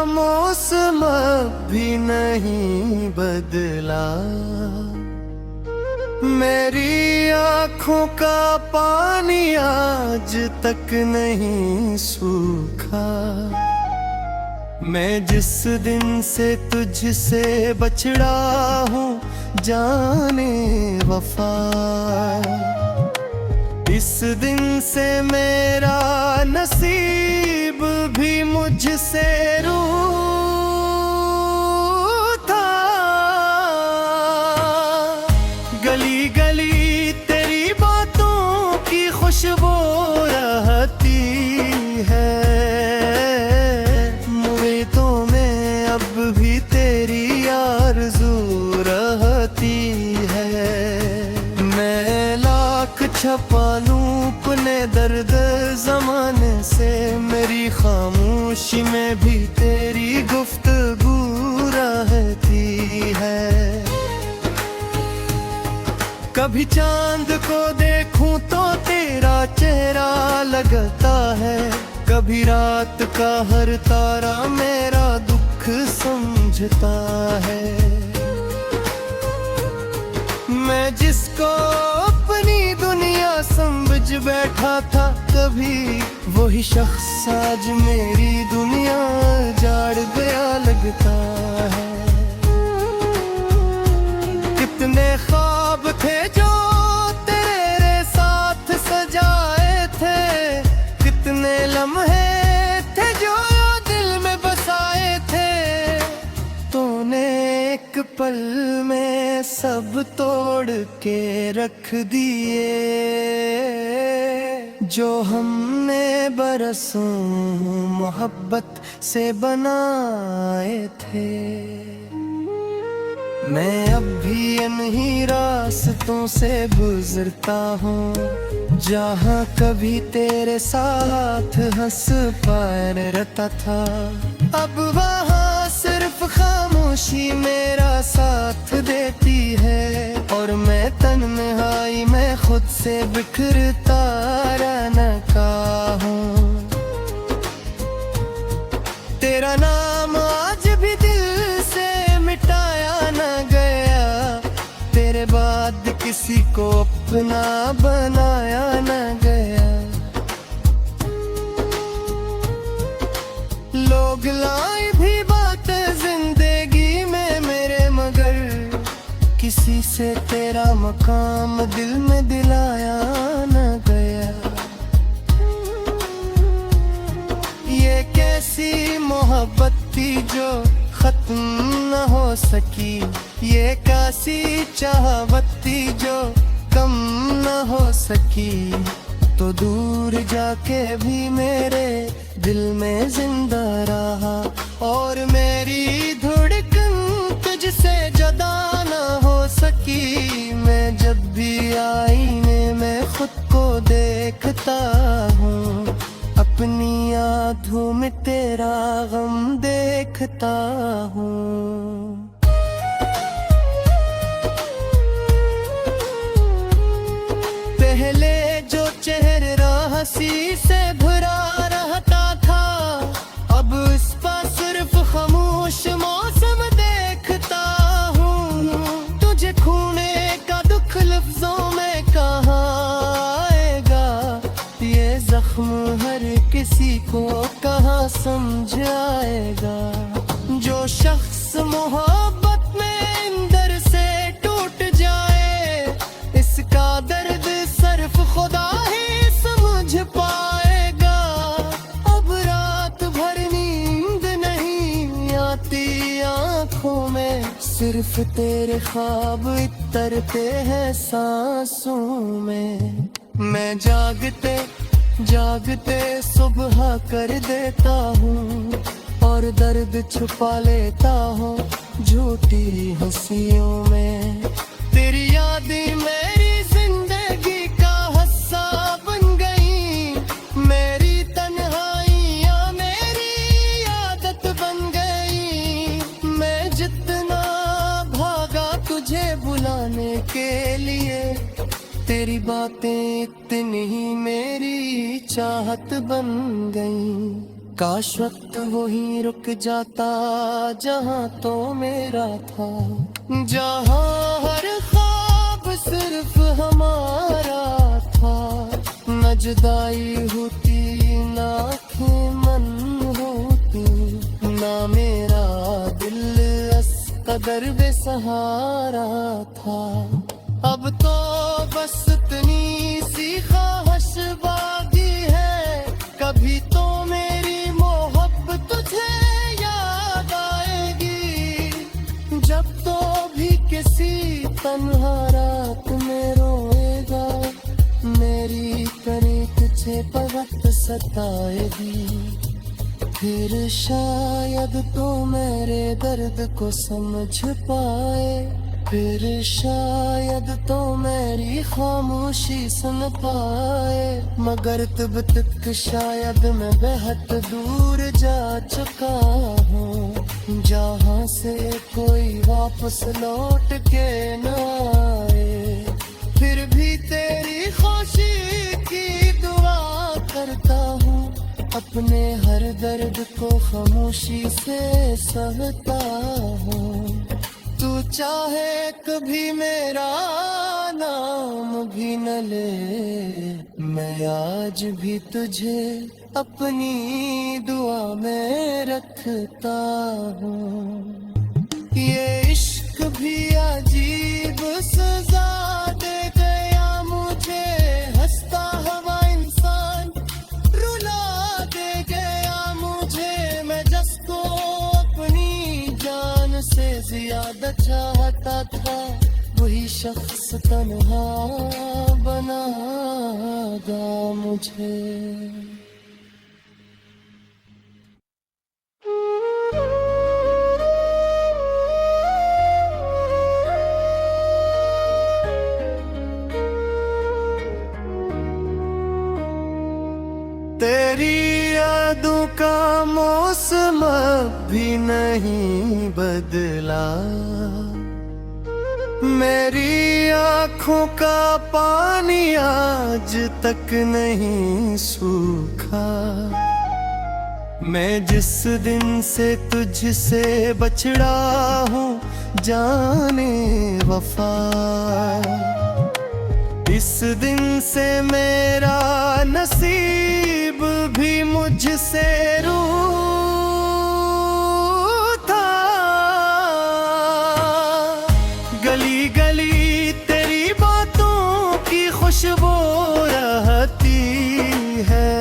मौसम भी नहीं बदला, मेरी आँखों का पानी आज तक नहीं सूखा। मैं जिस दिन से तुझसे बछड़ा हूँ जाने वफा, इस दिन से मेरा नसीब भी मुझसे रूठा। गली गली तेरी बातों की खुशबू रहती है, मुरीदों में अब भी तेरी आरज़ू रहती है। मैं लाख छपा लूं अपने दर्द ज़माने से, मेरी खामोशी में भी तेरी गुफ्तगू रहती है। कभी चांद को देखूं तो तेरा चेहरा लगता है, कभी रात का हर तारा मेरा दुख समझता है। मैं जिसको अपनी दुनिया समझ बैठा था कभी, वही शख्स आज मेरी दुनिया जाड़ गया लगता है। कितने ख्वाब थे जो तेरे साथ सजाए थे, कितने लम्हे थे जो दिल में बसाए थे। तूने एक पल में सब तोड़ के रख दिए, जो हमने बरसों मोहब्बत से बनाए थे। मैं अब भी इन्हीं रास्तों से गुजरता हूँ, जहाँ कभी तेरे साथ हंस पार रहता था। अब वहाँ सिर्फ खामोशी मेरा साथ देती है, और मैं तन्हाई में खुद से बिखरता रहना का हूँ। तेरा नाम आज भी दिल से मिटाया न गया, तेरे बाद किसी को अपना बनाया न गया। लोग लाई भी बात जिंदगी में मेरे, मगर किसी से तेरा मकाम दिल में दिलाया न गया। ये कैसी मोहब्बत थी जो खत्म न हो सकी, ये कैसी चाहत थी जो कम न हो सकी। तो दूर जाके भी मेरे दिल में जिंदा रहा, और मेरी धड़कन तुझसे जुदा न हो सकी। मैं जब भी आईने में खुद को देखता हूँ, अपनी आँखों में तेरा गम देखता हूँ। पहले जो चेहरा हंसी से भरा रहता था, अब इस पर सिर्फ खामोश मौसम देखता हूँ। तुझे खोने का दुख लफ्जों में कहाँ आएगा, ये जख्म हर किसी को कहाँ समझ आएगा। जो शख्स मोहब्बत में अंदर से टूट जाए, इसका दर्द सिर्फ खुदा ही समझ पाएगा। अब रात भर नींद नहीं आती आँखों में, सिर्फ तेरे ख्वाब इतरते हैं सांसों में। मैं जागते जागते सुबह कर देता हूँ, और दर्द छुपा लेता हूँ झूठी हंसियों में। तेरी यादें मेरी जिंदगी का हिस्सा बन गई, मेरी तन्हाइयाँ मेरी आदत बन गई। मैं जितना भागा तुझे बुलाने के लिए, तेरी बातें इतनी ही मेरी चाहत बन गई। काश वक्त वहीं रुक जाता जहाँ तो मेरा था, जहाँ हर ख्वाब सिर्फ हमारा था। न जुदाई होती ना आँखें मन होती, ना मेरा दिल इस कदर बेसहारा था। अब तो बस इतनी सी ख्वाहिश बाकी है, कभी तो मेरी मोहब्बत तुझे याद आएगी। जब तो भी किसी तन्हा रात में रोएगा, मेरी करी तुझे वक्त सताएगी। फिर शायद तो मेरे दर्द को समझ पाए, फिर शायद तो मेरी खामोशी सुन पाए। मगर तब तक शायद मैं बेहद दूर जा चुका हूँ, जहाँ से कोई वापस लौट के न आए। फिर भी तेरी खुशी की दुआ करता हूँ, अपने हर दर्द को खामोशी से सहता हूँ। तू चाहे कभी मेरा नाम भी न ले, मैं आज भी तुझे अपनी दुआ में रखता हूँ। ये इश्क भी अजीब सजा दे गया मुझे, हंसता हवा इंसान रुला दे गया मुझे। मैं जिसको अपनी जान से ज्यादा चाहता था, वही शख्स तन्हा बना दा मुझे। तेरी यादों का मौसम भी नहीं बदला, मेरी आँखों का पानी आज तक नहीं सूखा। मैं जिस दिन से तुझसे बछड़ा हूँ जाने वफा, इस दिन से मेरा नसीब भी मुझसे रूठा। गली गली तेरी बातों की खुशबू रहती है,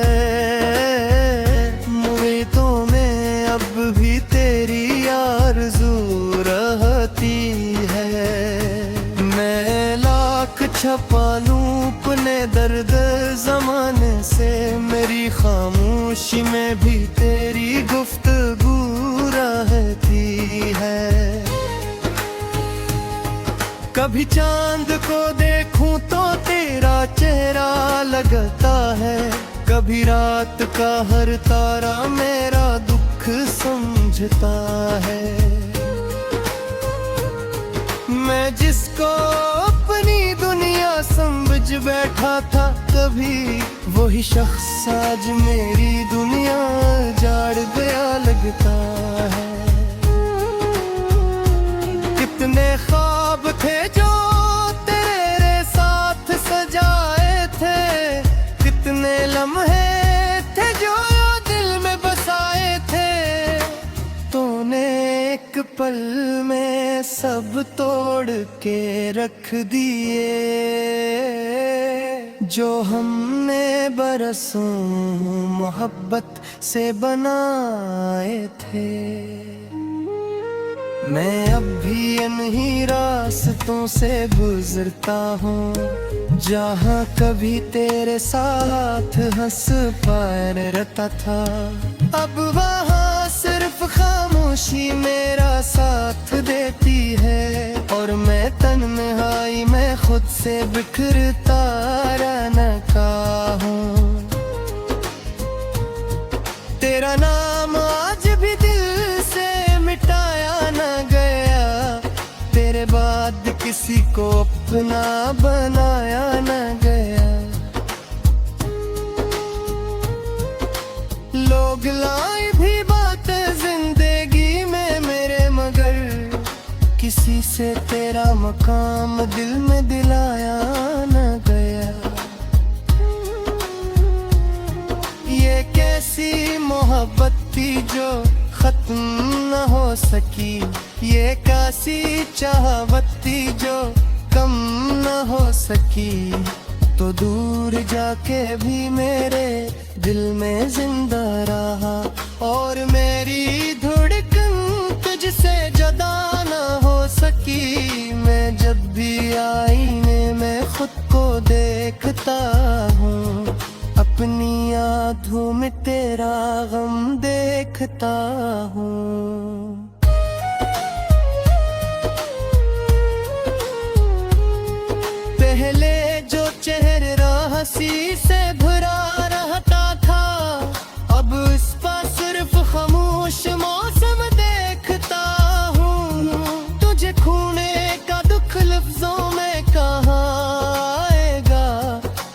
मुरीदों में अब भी तेरी आरज़ू रहती है। मैं लाख छपा लूं अपने दर्द ज़माने से, मेरी खामोशी में भी तेरी गुफ्तगू रहती है। कभी चांद को देखूं तो तेरा चेहरा लगता है, कभी रात का हर तारा मेरा दुख समझता है। मैं जिसको अपनी दुनिया समझ बैठा था कभी, वही शख्स आज मेरी दुनिया जाड़ गया लगता है। कितने ख्वाब थे जो तेरे साथ सजाए थे, कितने लम्हे थे जो दिल में बसाए थे। तूने एक पल में सब तोड़ के रख दिए, जो हमने बरसों मोहब्बत से बनाए थे। मैं अब भी इन्हीं रास्तों से गुजरता हूँ, जहाँ कभी तेरे साथ हंस पार रहता था। अब वहाँ सिर्फ खामोशी मेरा साथ देती है, और मैं तन्हाई में खुद से बिखरता रहना का हूँ। तेरा नाम आज भी दिल से मिटाया न गया, तेरे बाद किसी को अपना बनाया न गया। लोग से तेरा मकाम दिल में दिलाया न गया। ये कैसी मोहब्बत थी जो खत्म न हो सकी, ये कैसी चाहत थी जो कम न हो सकी। तो दूर जाके भी मेरे दिल में जिंदा रहा, और मेरी धड़कन तुझसे जुदा न हो सकी। मैं जब भी आईने में खुद को देखता हूँ, अपनी आँखों में तेरा गम देखता हूँ। पहले जो चेहरा हंसी से भरा रहता था, अब इस पर सिर्फ खामोश मौसम देखता हूँ। तुझे खोने का दुख लफ्जों में कहाँ आएगा,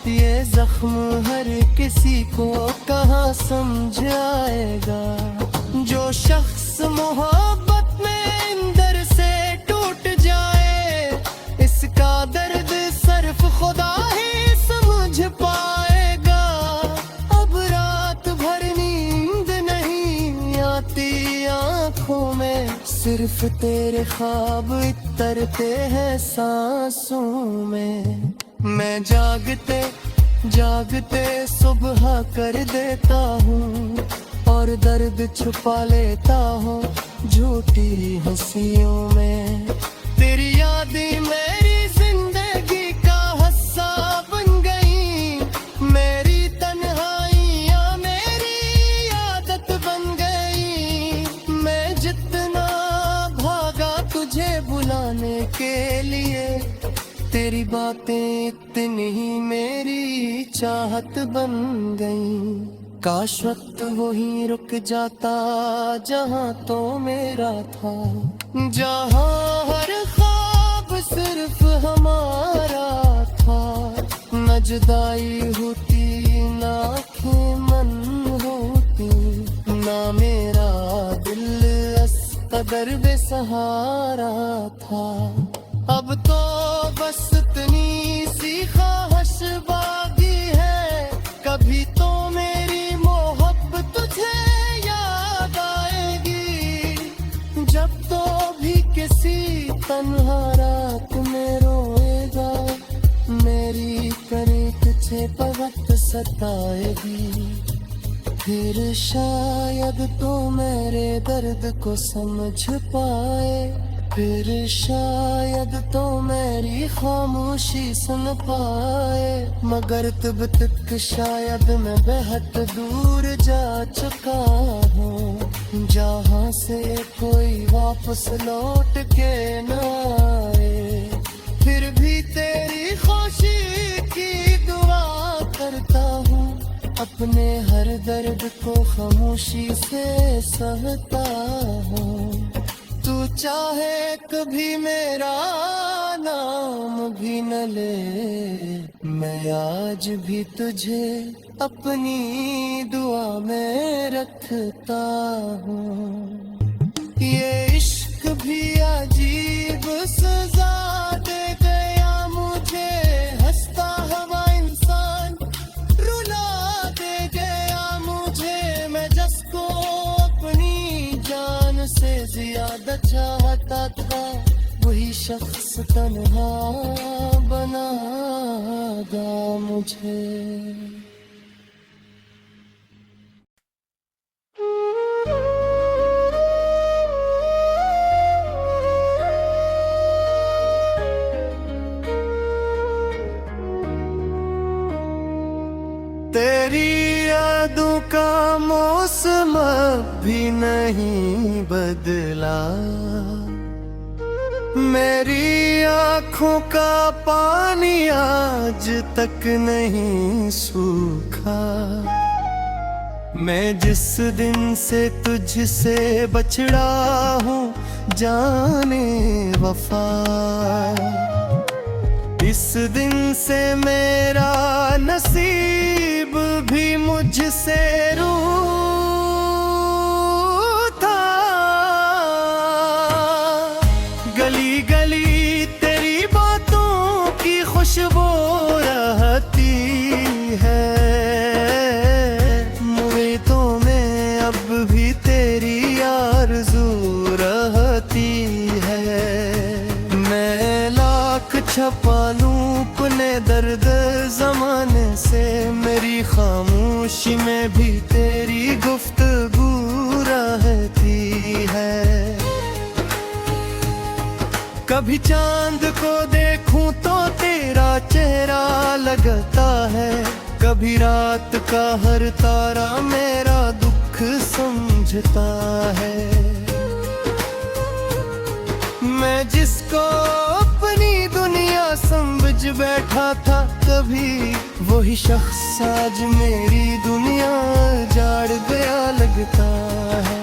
ये जख्म हर किसी को कहाँ समझ आएगा। जो शख्स मोहब्बत में अंदर से टूट जाए, इसका दर्द सिर्फ खुदा ही समझ पाएगा। अब रात भर नींद नहीं आती आँखों में, सिर्फ तेरे ख्वाब उतरते हैं सांसों में। मैं जागते जागते सुबह कर देता हूँ, और दर्द छुपा लेता हूँ झूठी हंसियों में। तेरी यादें मेरी जिंदगी का हिस्सा बन गई, मेरी तन्हाइयाँ मेरी आदत बन गई। मैं जितना भागा तुझे बुलाने के लिए, तेरी बातें इतनी ही मेरी चाहत बन गई। काश वक्त वही रुक जाता जहाँ तो मेरा था, जहाँ हर ख्वाब सिर्फ हमारा था। न जुदाई होती ना आँखें मन होती, ना मेरा दिल इस कदर बेसहारा था। अब तो बस इतनी सी ख्वाहिश बाकी है, कभी तो मेरी मोहब्बत तुझे याद आएगी। जब तो भी किसी तन्हा रात में रोएगा, मेरी करी तुझे बहुत सताएगी। फिर शायद तो मेरे दर्द को समझ पाए, फिर शायद तो मेरी खामोशी सुन पाए। मगर तब तक शायद मैं बेहद दूर जा चुका हूँ, जहाँ से कोई वापस लौट के न आए। फिर भी तेरी खुशी की दुआ करता हूँ, अपने हर दर्द को खामोशी से सहता हूँ। तू चाहे कभी मेरा नाम भी न ले, मैं आज भी तुझे अपनी दुआ में रखता हूँ। ये इश्क भी अजीब सजा दे गया मुझे, हंसता हुआ इंसान रुला दे गया मुझे। मैं जिसको अपनी जान से ज्यादा चाहता था, वही शख्स तन्हा बना दा मुझे। तेरी यादों का मौसम भी नहीं बदला, मेरी आँखों का पानी आज तक नहीं सूखा। मैं जिस दिन से तुझसे बछड़ा हूँ जाने वफा, इस दिन से मेरा नसीब भी मुझसे रूठा। गली गली छपा लूं अपने दर्द जमाने से, मेरी खामोशी में भी तेरी गुफ्तगू रहती है। कभी चांद को देखूं तो तेरा चेहरा लगता है, कभी रात का हर तारा मेरा दुख समझता है। मैं जिसको अपनी दुनिया समझ बैठा था कभी, वही शख्स आज मेरी दुनिया जाड़ गया लगता है।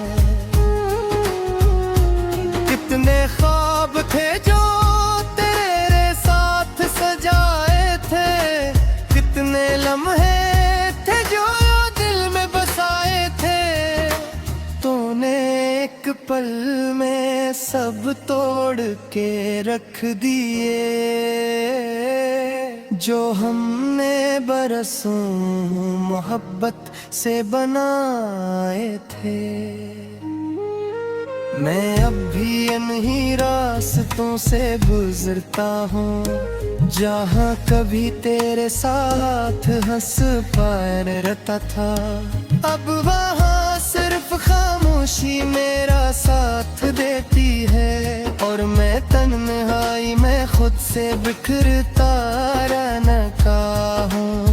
कितने ख्वाब थे जो तेरे साथ सजाए थे, कितने लम्हे थे जो दिल में बसाए थे। तूने एक पल में सब तोड़ के रख दिए, जो हमने बरसों मोहब्बत से बनाए थे। मैं अब भी इन्हीं रास्तों से गुजरता हूँ, जहाँ कभी तेरे साथ हंस पार रहता था। अब वहाँ सिर्फ खामोशी मेरा साथ देती है, और मैं तन्हाई में खुद से बिखरता रहना का हूँ।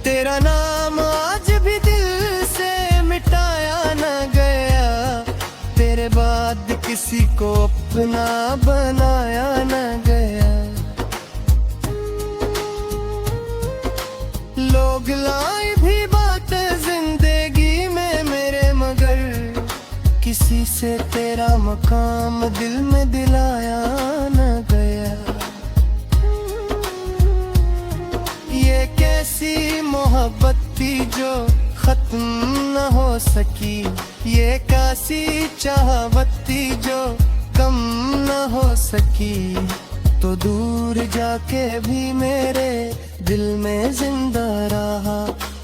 तेरा नाम आज भी दिल से मिटाया न गया, तेरे बाद किसी को अपना बनाया न गया। लोग लाई भी बातें जिंदगी में मेरे, मगर किसी से तेरा मकाम दिल में दिलाया न गया। ये कैसी मोहब्बत थी जो खत्म न हो सकी, ये कैसी चाहत थी जो कम न हो सकी। तो दूर जाके भी मेरे दिल में जिंदा रहा,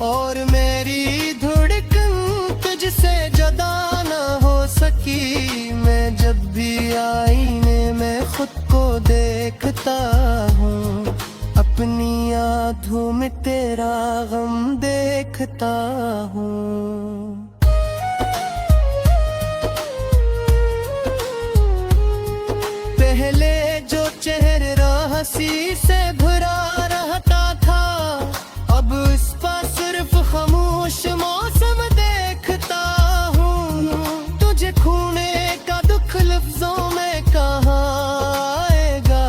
और मेरी धड़कन तुझसे जुदा न हो सकी। मैं जब भी आईने में खुद को देखता हूँ, अपनी आँखों में तेरा गम देखता हूँ। पहले जो चेहरा हंसी से भरा रहता था, अब इस पर सिर्फ खामोश मौसम देखता हूँ। तुझे खोने का दुख लफ्जों में कहाँ आएगा,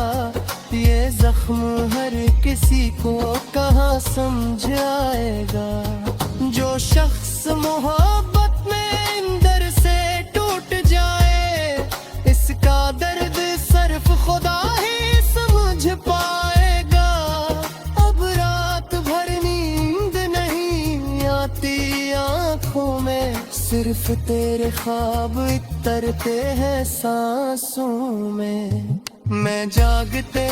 ये जख्म हर किसी को कहाँ समझ आएगा। जो शख्स मोहब्बत में अंदर से टूट जाए, इसका दर्द सिर्फ खुदा ही समझ पाएगा। अब रात भर नींद नहीं आती आँखों में, सिर्फ तेरे ख्वाब उतरते हैं सांसों में। मैं जागते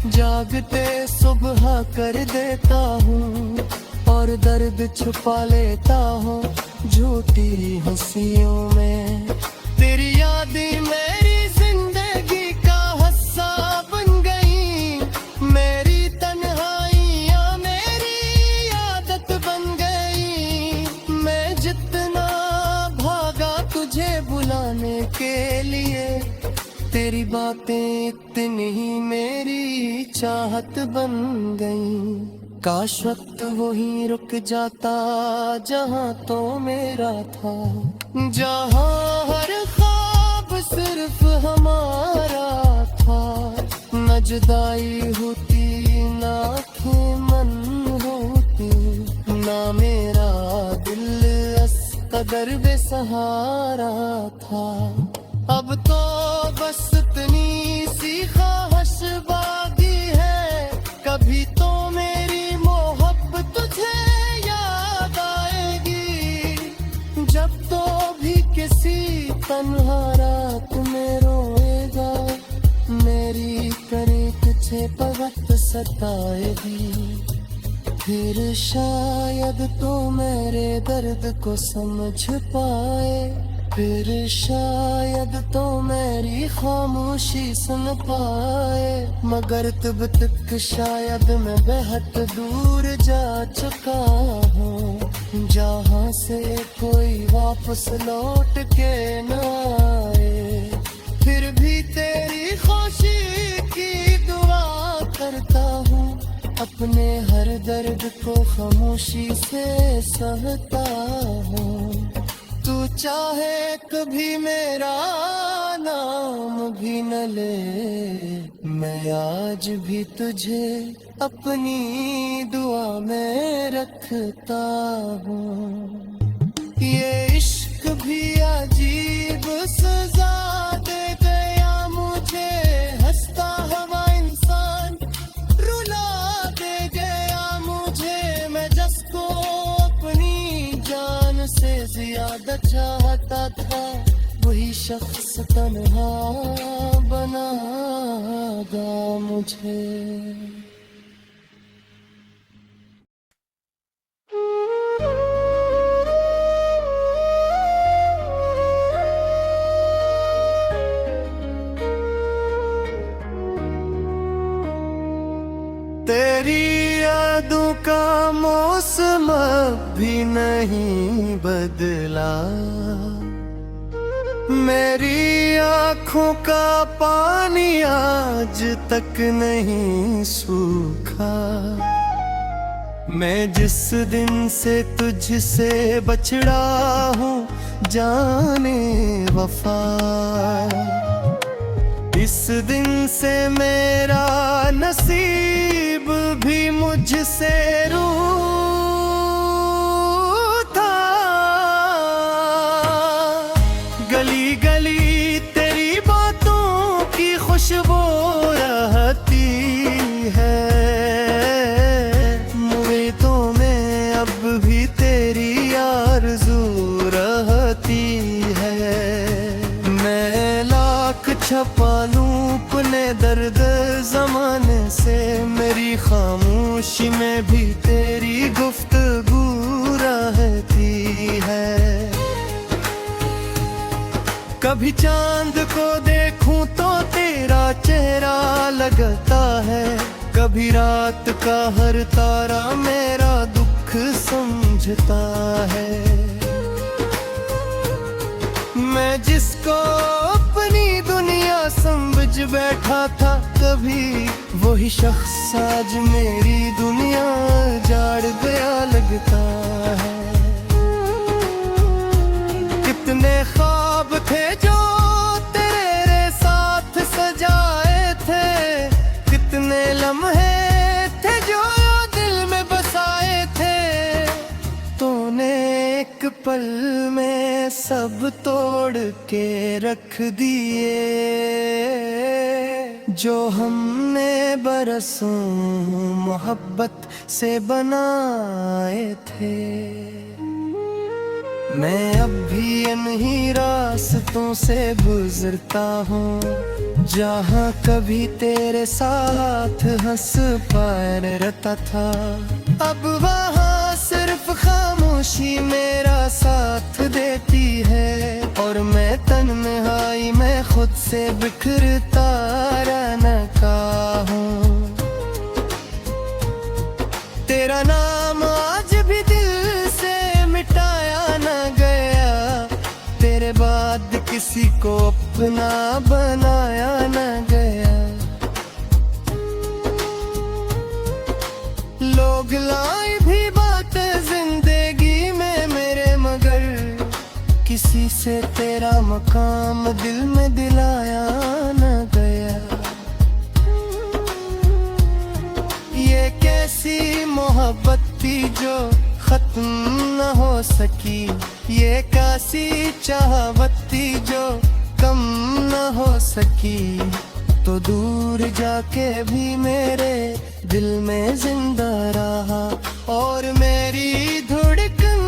जागते सुबह कर देता हूँ, और दर्द छुपा लेता हूँ झूठी हंसियों में। तेरी यादें मेरी जिंदगी का हिस्सा बन गई, मेरी तन्हाइयाँ मेरी आदत बन गई। मैं जितना भागा तुझे बुलाने के लिए, तेरी बातें इतनी ही मेरी चाहत बन गई। काश वक्त वहीं रुक जाता जहाँ तो मेरा था, जहाँ हर ख्वाब सिर्फ हमारा था। न जुदाई होती ना मन होती, ना मेरा दिल इस कदर बेसहारा था। अब तो बस इतनी सी ख्वाहिश बाकी है, कभी तो मेरी मोहब्बत तुझे याद आएगी। जब तो भी किसी तन्हा रात में रोएगा, मेरी करी तुझे बहुत सताएगी। फिर शायद तो मेरे दर्द को समझ पाए। फिर शायद तो मेरी खामोशी सुन पाए, मगर तब तक शायद मैं बेहद दूर जा चुका हूँ, जहाँ से कोई वापस लौट के न आए। फिर भी तेरी खुशी की दुआ करता हूँ, अपने हर दर्द को खामोशी से सहता हूँ। तू चाहे कभी मेरा नाम भी न ले, मैं आज भी तुझे अपनी दुआ में रखता हूँ। ये इश्क भी अजीब सजा दे गया मुझे, हंसता हुआ इंसान रुला दे गया मुझे। मैं जिसको अपनी जान से ज्यादा चाहता था, वही शख्स तन्हा बना दा मुझे। तेरी यादों का मौसम भी नहीं बदला, मेरी आँखों का पानी आज तक नहीं सूखा। मैं जिस दिन से तुझसे बछड़ा हूँ जाने वफा, इस दिन से मेरा नसीब भी मुझसे रूठा। गली गली तेरी बातों की खुशबू रहती है, मुरीदों में अब भी तेरी आरज़ू रहती है। मैं लाख छपा लूं अपने दर्द ज़माने से, मेरी खामोशी में भी तेरी गुफ्तगू रहती है। कभी चांद को देखूं तो तेरा चेहरा लगता है, कभी रात का हर तारा मेरा दुख समझता है। मैं जिसको अपनी दुनिया समझ बैठा था कभी, वही शख्स आज मेरी दुनिया जाड़ गया लगता है। कितने ख्वाब थे जो तेरे साथ सजाए थे, कितने लम्हे थे जो दिल में बसाए थे। तूने एक पल में सब तोड़ के रख दिए, जो हमने बरसों मोहब्बत से बनाए थे। मैं अब भी इन्हीं रास्तों से गुजरता हूँ, जहाँ कभी तेरे साथ हंस पार रहता था। अब वहाँ सिर्फ खामोशी मेरा साथ देती है, और मैं तन्हाई में खुद से बिखरता रहना का हूँ। तेरा नाम आज भी दिल से मिटाया न गया, तेरे बाद किसी को अपना बनाया न गया। लोग लाई भी बात जिंदगी में मेरे, मगर किसी से तेरा मकाम दिल में दिलाया न गया। ये कैसी मोहब्बत थी जो खत्म न हो सकी, ये कैसी चाहत थी जो कम न हो सकी। तो दूर जाके भी मेरे दिल में जिंदा रहा, और मेरी धड़कन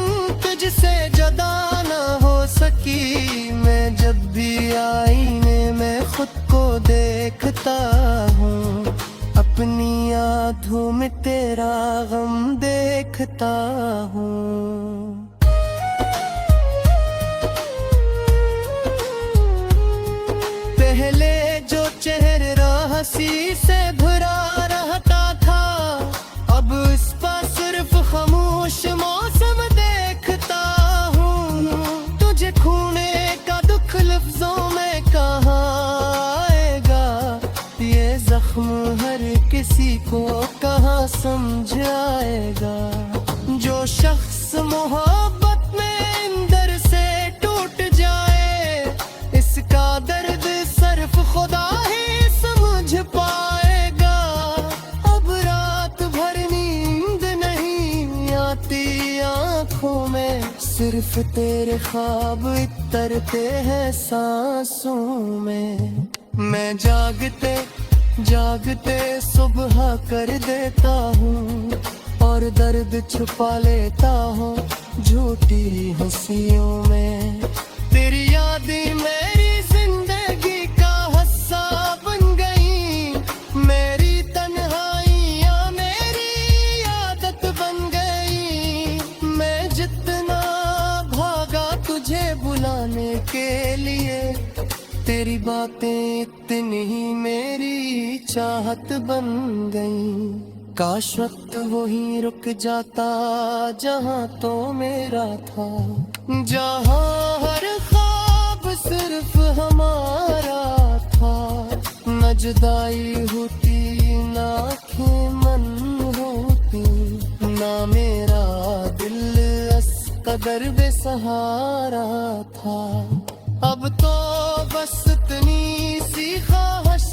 तुझसे जुदा न हो सकी। मैं जब भी आईने में खुद को देखता हूँ, अपनी आँखों में तेरा गम देखता हूँ। का दुख लफ्जों में कहाँ आएगा, ये जख्म हर किसी को कहाँ समझ आएगा। जो शख्स मोहब्बत में अंदर से टूट जाए, इसका दर्द सिर्फ खुदा ही समझ पाएगा। अब रात भर नींद नहीं आती आँखों में, सिर्फ तेरे ख्वाब उतरते हैं सांसों में। मैं जागते जागते सुबह कर देता हूँ, और दर्द छुपा लेता हूँ झूठी हंसियों में। तेरी यादें मेरी जिंदगी का हिस्सा बन गई, मेरी तन्हाइयाँ मेरी आदत बन गई। मैं जितना भागा तुझे बुलाने के लिए, तेरी बातें इतनी ही मेरी चाहत बन गई। काश वक्त वही रुक जाता जहाँ तो मेरा था, जहाँ हर ख्वाब सिर्फ हमारा था। न जुदाई होती ना आँखें मन होती, ना मेरा दिल इस कदर बेसहारा था। अब तो बस इतनी सी ख्वाहिश